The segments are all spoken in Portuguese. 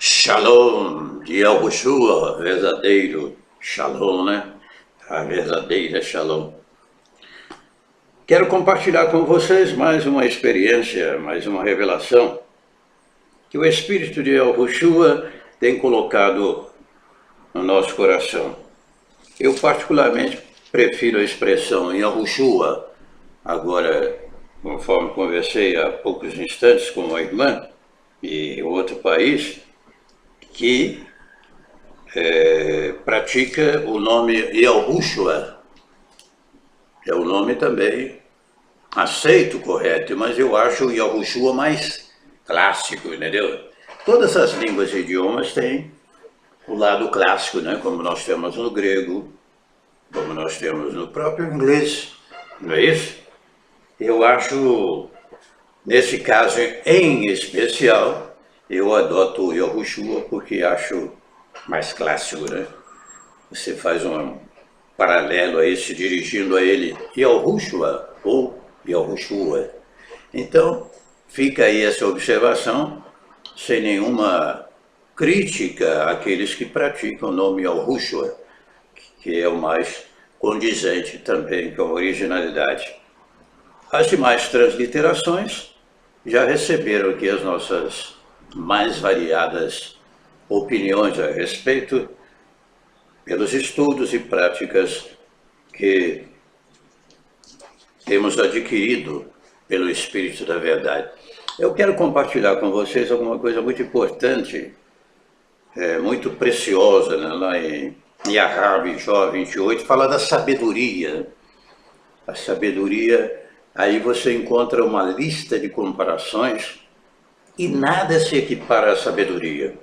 Shalom de Yahushua, verdadeiro Shalom, né? A verdadeira Shalom. Quero compartilhar com vocês mais uma experiência, mais uma revelação que o Espírito de Yahushua tem colocado no nosso coração. Eu particularmente prefiro a expressão Yahushua. Agora, conforme conversei há poucos instantes com uma irmã em outro país, que pratica o nome Yahushua. É o nome também aceito, correto, mas eu acho o Yahushua mais clássico, entendeu? Todas as línguas e idiomas têm o lado clássico, né? Como nós temos no grego, como nós temos no próprio inglês, não é isso? Eu acho, nesse caso em especial, eu adoto o Yahushua porque acho mais clássico, né? Você faz um paralelo a esse, dirigindo a ele Yahushua ou Yahushua. Então, fica aí essa observação, sem nenhuma crítica àqueles que praticam o nome Yahushua, que é o mais condizente também com a originalidade. As demais transliterações já receberam aqui as nossas mais variadas opiniões a respeito, pelos estudos e práticas que temos adquirido pelo Espírito da Verdade. Eu quero compartilhar com vocês alguma coisa muito importante, muito preciosa, né? Lá em Yahar, Jó 28, fala da sabedoria. A sabedoria, aí você encontra uma lista de comparações e nada se equipara à sabedoria.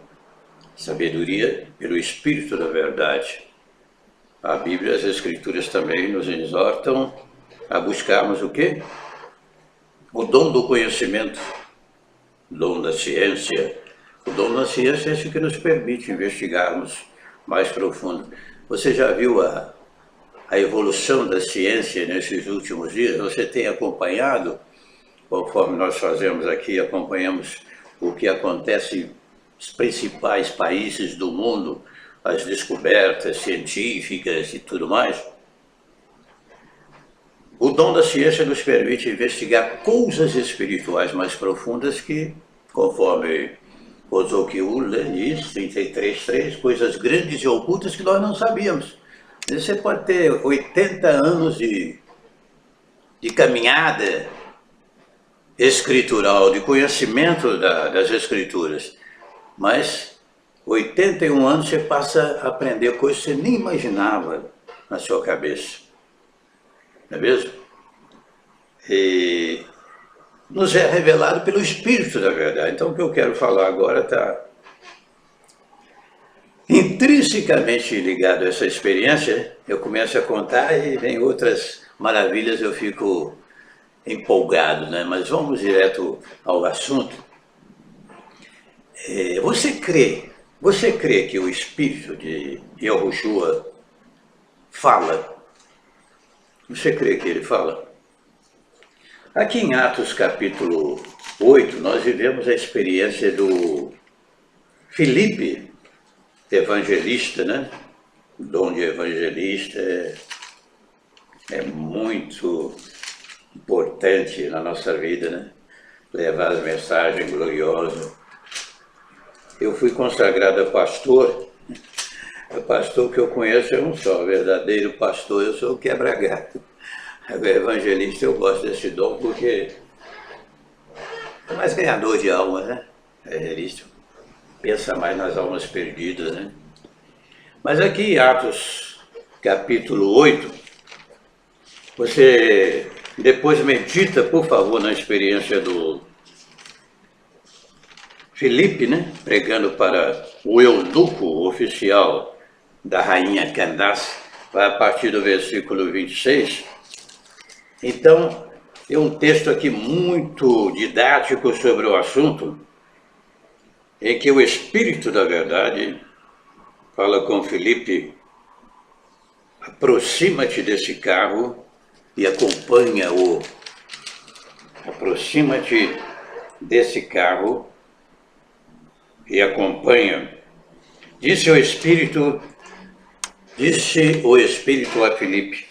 Sabedoria pelo Espírito da Verdade. A Bíblia e as Escrituras também nos exortam a buscarmos o quê? O dom do conhecimento, o dom da ciência. O dom da ciência é esse que nos permite investigarmos mais profundo. Você já viu a evolução da ciência nesses últimos dias? Você tem acompanhado, conforme nós fazemos aqui, acompanhamos o que acontece nos principais países do mundo, as descobertas científicas e tudo mais. O dom da ciência nos permite investigar coisas espirituais mais profundas que, conforme Ozokiul diz, 33.3, coisas grandes e ocultas que nós não sabíamos. Você pode ter 80 anos de caminhada escritural, de conhecimento das escrituras, mas 81 anos você passa a aprender coisas que você nem imaginava na sua cabeça. Não é mesmo? E nos é revelado pelo Espírito da Verdade. Então o que eu quero falar agora está intrinsecamente ligado a essa experiência. Eu começo a contar e vem outras maravilhas, eu fico empolgado, né? Mas vamos direto ao assunto. Você crê que o Espírito de Yahushua fala? Você crê que ele fala? Aqui em Atos capítulo 8, nós vivemos a experiência do Filipe, evangelista, né? O dom de evangelista é muito importante na nossa vida, né? Levar as mensagens gloriosas. Eu fui consagrado a pastor. O pastor que eu conheço é um só, o verdadeiro pastor, eu sou o quebra-gato. Agora, evangelista, eu gosto desse dom porque é mais ganhador de almas, né? Evangelista pensa mais nas almas perdidas, né? Mas aqui em Atos capítulo 8, você depois medita, por favor, na experiência do Filipe, né? Pregando para o eunuco oficial da rainha Candace, vai a partir do versículo 26. Então, tem um texto aqui muito didático sobre o assunto, em que o Espírito da Verdade fala com Filipe: aproxima-te desse carro e acompanha-o. Aproxima-te desse carro e acompanha, disse o Espírito a Filipe: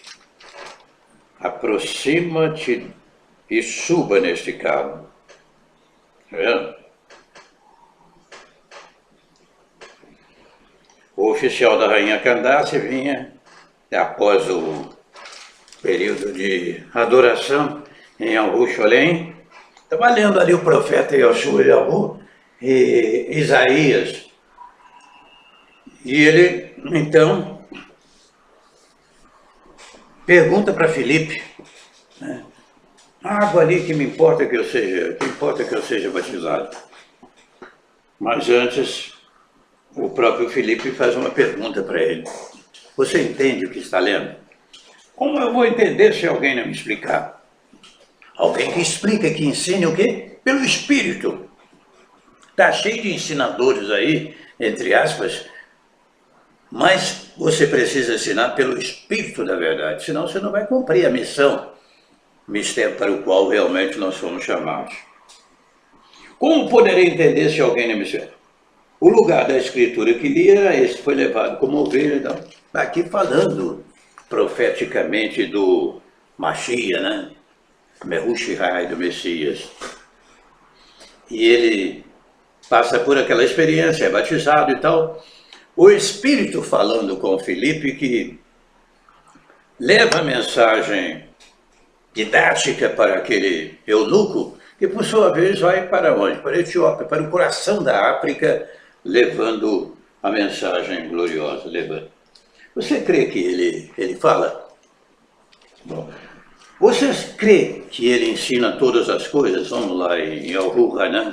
aproxima-te e suba neste carro. Tá vendo? O oficial da rainha Candace vinha, após o período de adoração em Jerusalém, estava lendo ali o profeta Yoshua e Isaías. E ele, então, pergunta para Filipe, né? Água ali que importa que eu seja batizado. Mas antes, o próprio Filipe faz uma pergunta para ele. Você entende o que está lendo? Como eu vou entender se alguém não me explicar? Alguém que explica, que ensine o quê? Pelo Espírito. Está cheio de ensinadores aí, entre aspas, mas você precisa ensinar pelo Espírito da verdade, senão você não vai cumprir a missão, mistério para o qual realmente nós fomos chamados. Como poderei entender se alguém não me explica? O lugar da escritura que li era esse, foi levado como ovelha. Então, aqui falando profeticamente do Mashiach, né? Mehushai, do Messias. E ele passa por aquela experiência, é batizado e tal. O Espírito falando com Filipe, que leva a mensagem didática para aquele eunuco, que por sua vez vai para onde? Para a Etiópia, para o coração da África, levando a mensagem gloriosa. Você crê que ele fala? Bom, você crê que ele ensina todas as coisas? Vamos lá em Al-Hanan,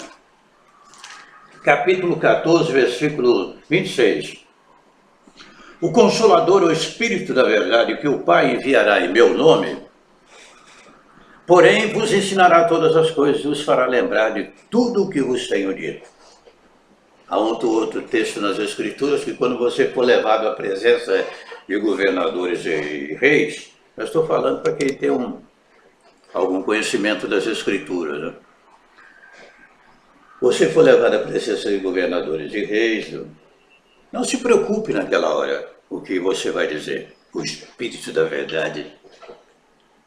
capítulo 14, versículo 26. O Consolador, o Espírito da verdade, que o Pai enviará em meu nome, porém vos ensinará todas as coisas e vos fará lembrar de tudo o que vos tenho dito. Há outro texto nas Escrituras que quando você for levado à presença de governadores e reis, eu estou falando para quem tem algum conhecimento das Escrituras, né? Você for levado à presença de governadores e reis, não se preocupe naquela hora o que você vai dizer. O Espírito da verdade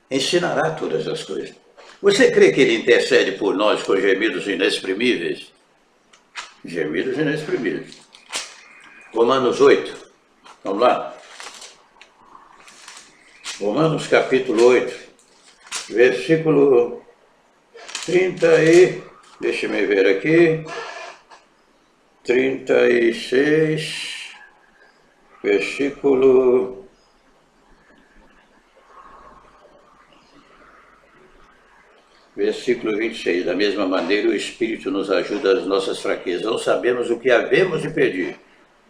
ensinará todas as coisas. Você crê que ele intercede por nós com gemidos inexprimíveis? Gemidos inexprimíveis. Romanos 8. Vamos lá. Romanos capítulo 8, versículo 30 e... Deixa-me ver aqui. 36, versículo... Versículo 26, da mesma maneira o Espírito nos ajuda nas nossas fraquezas. Não sabemos o que havemos de pedir,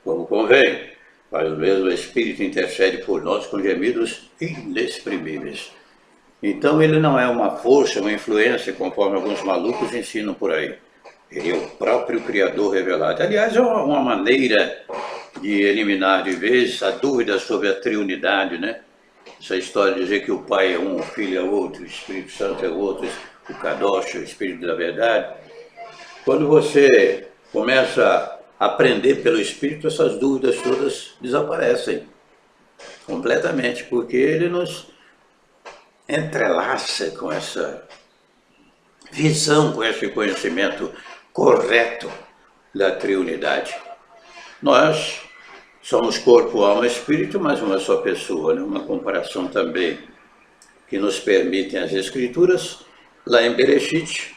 como convém, mas o mesmo Espírito intercede por nós com gemidos inexprimíveis. Então ele não é uma força, uma influência, conforme alguns malucos ensinam por aí. Ele é o próprio Criador revelado. Aliás, é uma maneira de eliminar de vez a dúvida sobre a triunidade, né? Essa história de dizer que o Pai é um, o Filho é outro, o Espírito Santo é outro, o Kadosh, o Espírito da verdade. Quando você começa a aprender pelo Espírito, essas dúvidas todas desaparecem completamente, porque ele nos entrelaça com essa visão, com esse conhecimento correto da triunidade. Nós somos corpo, alma e espírito, mas uma só pessoa, né? Uma comparação também que nos permitem as Escrituras, lá em Bereshit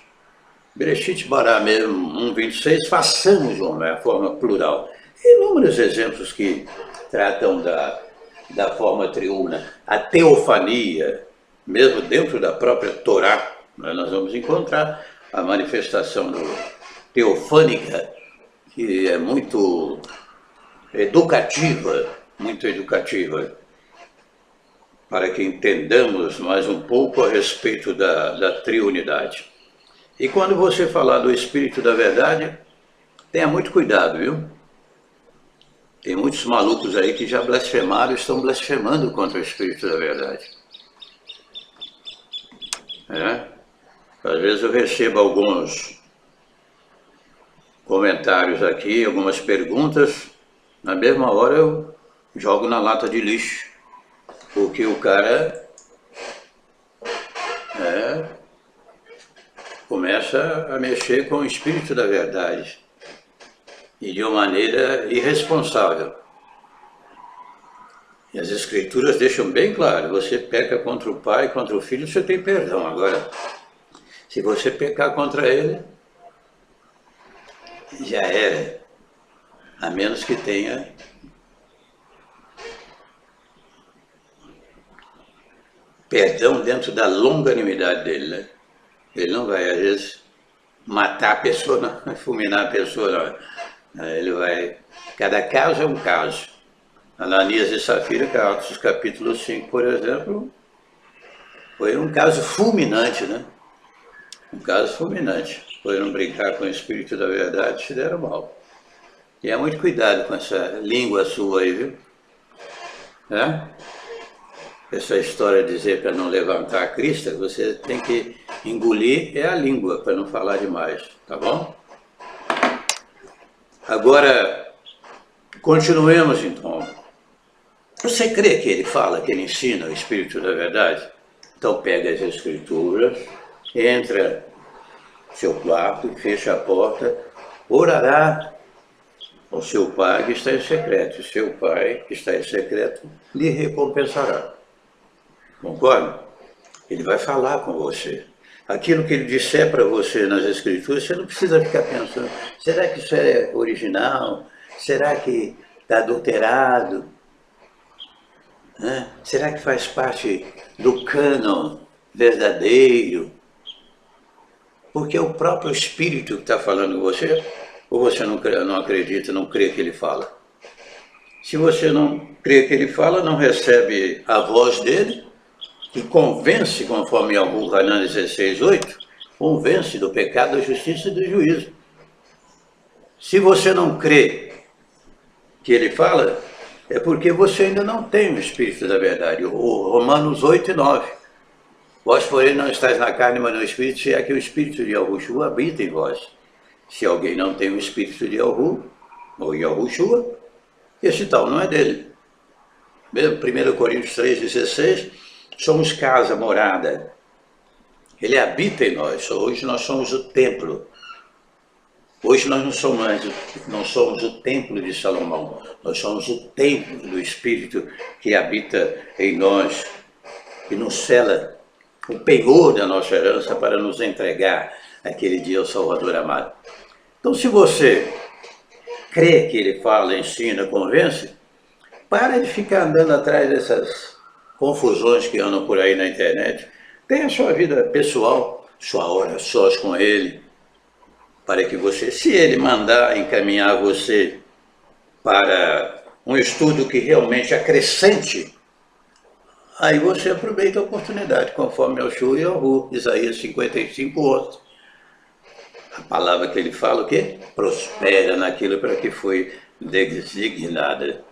Bará mesmo, 1:26, façamos de uma forma plural. Inúmeros exemplos que tratam da forma triuna, a teofania, mesmo dentro da própria Torá, nós vamos encontrar a manifestação teofânica, que é muito educativa, para que entendamos mais um pouco a respeito da triunidade. E quando você falar do Espírito da verdade, tenha muito cuidado, viu? Tem muitos malucos aí que já blasfemaram, estão blasfemando contra o Espírito da verdade. Às vezes eu recebo alguns comentários aqui, algumas perguntas, na mesma hora eu jogo na lata de lixo, porque o cara começa a mexer com o espírito da verdade e de uma maneira irresponsável. E as escrituras deixam bem claro, você peca contra o pai, contra o filho, você tem perdão. Agora, se você pecar contra ele, já era, a menos que tenha perdão dentro da longanimidade dele, né? Ele não vai, às vezes, matar a pessoa, não, fulminar a pessoa, não. Ele vai... Cada caso é um caso. Ananias e Safira, Atos capítulo 5, por exemplo, foi um caso fulminante, né? Um caso fulminante. Foram brincar com o Espírito da Verdade e se deram mal. Tenha muito cuidado com essa língua sua aí, viu? Essa história de dizer para não levantar a crista, você tem que engolir a língua para não falar demais, tá bom? Agora, continuemos então. Você crê que ele fala, que ele ensina o Espírito da Verdade? Então pega as Escrituras, entra no seu quarto, fecha a porta, orará ao seu Pai que está em secreto. O seu Pai que está em secreto lhe recompensará. Concorda? Ele vai falar com você. Aquilo que ele disser para você nas Escrituras, você não precisa ficar pensando, será que isso é original? Será que está adulterado? Será que faz parte do cânon verdadeiro? Porque é o próprio Espírito que está falando com você, ou você não acredita, não crê que ele fala? Se você não crê que ele fala, não recebe a voz dele, que convence, conforme Hanan 16:8, convence do pecado, da justiça e do juízo. Se você não crê que ele fala, é porque você ainda não tem o Espírito da Verdade. O Romanos 8:9. Vós, porém, não estáis na carne, mas no Espírito, se é que o Espírito de Yahushua habita em vós. Se alguém não tem o Espírito de Yahu, ou Yahushua, esse tal não é dele. 1 Coríntios 3:16, somos casa, morada. Ele habita em nós. Hoje nós somos o templo. Hoje nós não somos o templo de Salomão, nós somos o templo do Espírito que habita em nós, que nos sela o penhor da nossa herança para nos entregar aquele dia ao Salvador amado. Então, se você crê que ele fala, ensina, convence, para de ficar andando atrás dessas confusões que andam por aí na internet. Tenha a sua vida pessoal, sua hora sós com ele, para que você, se ele mandar encaminhar você para um estudo que realmente acrescente, aí você aproveita a oportunidade, conforme Yoshua e Yahu, Isaías 55:11. A palavra que ele fala, o quê? Prospera naquilo para que foi designada.